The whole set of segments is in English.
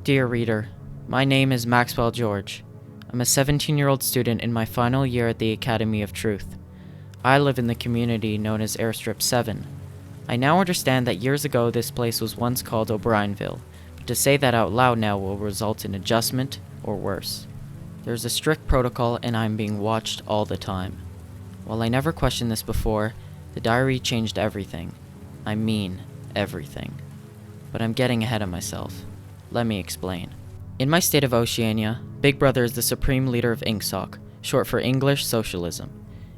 Dear reader, my name is Maxwell George. I'm a 17-year-old student in my final year at the Academy of Truth. I live in the community known as Airstrip 7. I now understand that years ago this place was once called O'Brienville, but to say that out loud now will result in adjustment or worse. There's a strict protocol and I'm being watched all the time. While I never questioned this before, the diary changed everything. I mean, everything. But I'm getting ahead of myself. Let me explain. In my state of Oceania, Big Brother is the supreme leader of INGSOC, short for English Socialism.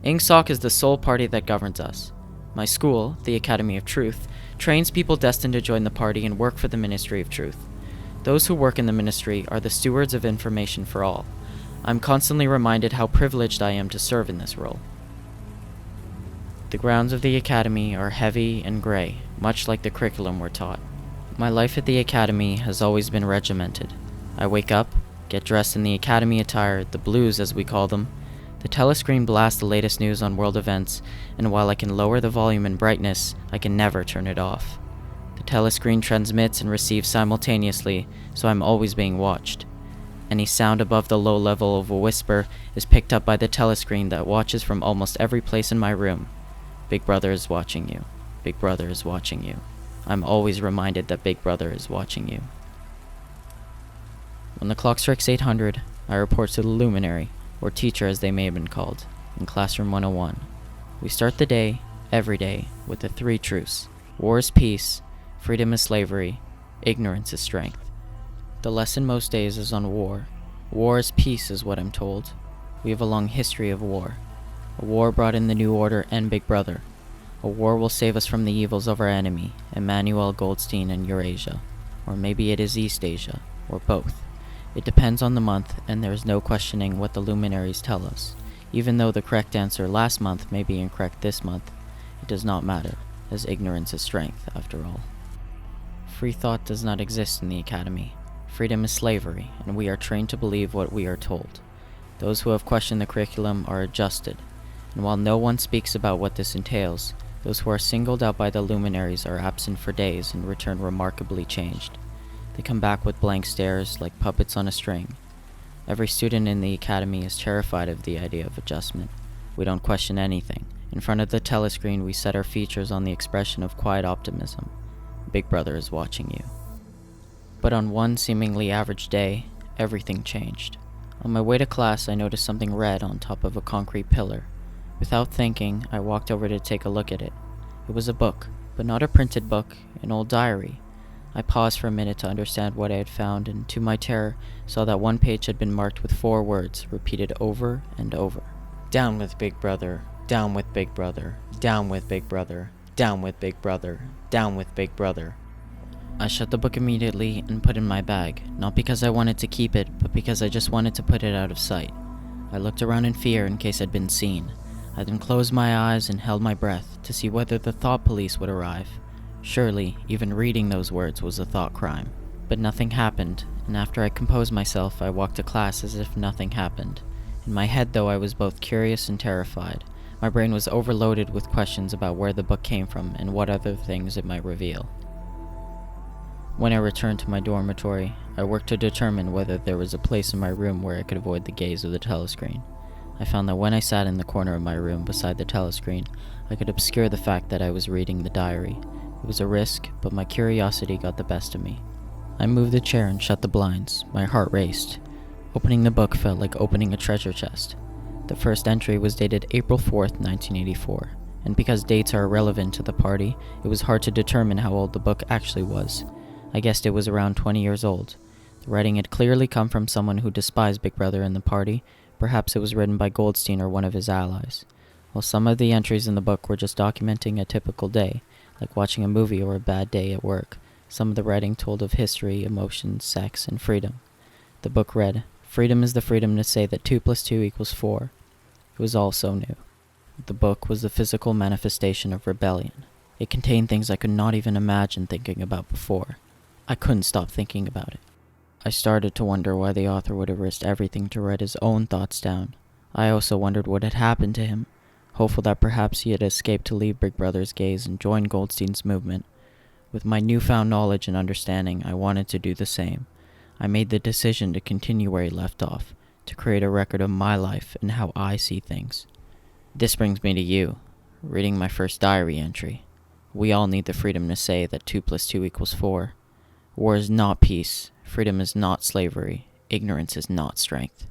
INGSOC is the sole party that governs us. My school, the Academy of Truth, trains people destined to join the party and work for the Ministry of Truth. Those who work in the ministry are the stewards of information for all. I'm constantly reminded how privileged I am to serve in this role. The grounds of the Academy are heavy and gray, much like the curriculum we're taught. My life at the Academy has always been regimented. I wake up, get dressed in the Academy attire, the blues as we call them. The telescreen blasts the latest news on world events, and while I can lower the volume and brightness, I can never turn it off. The telescreen transmits and receives simultaneously, so I'm always being watched. Any sound above the low level of a whisper is picked up by the telescreen that watches from almost every place in my room. Big Brother is watching you. Big Brother is watching you. I'm always reminded that Big Brother is watching you. When the clock strikes 800, I report to the luminary, or teacher as they may have been called, in Classroom 101. We start the day, every day, with the three truths. War is peace, freedom is slavery, ignorance is strength. The lesson most days is on war. War is peace is what I'm told. We have a long history of war. A war brought in the New Order and Big Brother. A war will save us from the evils of our enemy, Emmanuel Goldstein and Eurasia. Or maybe it is East Asia, or both. It depends on the month, and there is no questioning what the luminaries tell us. Even though the correct answer last month may be incorrect this month, it does not matter, as ignorance is strength, after all. Free thought does not exist in the Academy. Freedom is slavery, and we are trained to believe what we are told. Those who have questioned the curriculum are adjusted, and while no one speaks about what this entails, those who are singled out by the luminaries are absent for days and return remarkably changed. They come back with blank stares like puppets on a string. Every student in the Academy is terrified of the idea of adjustment. We don't question anything. In front of the telescreen, we set our features on the expression of quiet optimism. Big Brother is watching you. But on one seemingly average day, everything changed. On my way to class, I noticed something red on top of a concrete pillar. Without thinking, I walked over to take a look at it. It was a book, but not a printed book, an old diary. I paused for a minute to understand what I had found, and to my terror, saw that one page had been marked with 4 words, repeated over and over. Down with Big Brother, down with Big Brother, down with Big Brother, down with Big Brother, down with Big Brother. I shut the book immediately and put it in my bag, not because I wanted to keep it, but because I just wanted to put it out of sight. I looked around in fear in case I'd been seen. I then closed my eyes and held my breath to see whether the thought police would arrive. Surely, even reading those words was a thought crime. But nothing happened, and after I composed myself, I walked to class as if nothing happened. In my head, though, I was both curious and terrified. My brain was overloaded with questions about where the book came from and what other things it might reveal. When I returned to my dormitory, I worked to determine whether there was a place in my room where I could avoid the gaze of the telescreen. I found that when I sat in the corner of my room beside the telescreen, I could obscure the fact that I was reading the diary. It was a risk, but my curiosity got the best of me. I moved the chair and shut the blinds. My heart raced. Opening the book felt like opening a treasure chest. The first entry was dated April 4th, 1984, and because dates are irrelevant to the party, it was hard to determine how old the book actually was. I guessed it was around 20 years old. The writing had clearly come from someone who despised Big Brother and the party. Perhaps it was written by Goldstein or one of his allies. While some of the entries in the book were just documenting a typical day, like watching a movie or a bad day at work, some of the writing told of history, emotions, sex, and freedom. The book read, "Freedom is the freedom to say that 2 + 2 = 4. It was all so new. The book was the physical manifestation of rebellion. It contained things I could not even imagine thinking about before. I couldn't stop thinking about it. I started to wonder why the author would have risked everything to write his own thoughts down. I also wondered what had happened to him, hopeful that perhaps he had escaped to leave Big Brother's gaze and join Goldstein's movement. With my newfound knowledge and understanding, I wanted to do the same. I made the decision to continue where he left off, to create a record of my life and how I see things. This brings me to you, reading my first diary entry. We all need the freedom to say that 2 plus 2 equals 4. War is not peace, freedom is not slavery, ignorance is not strength.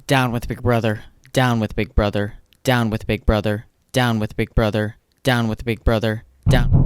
Down with Big Brother, down with Big Brother, down with Big Brother, down with Big Brother, down with Big Brother, down.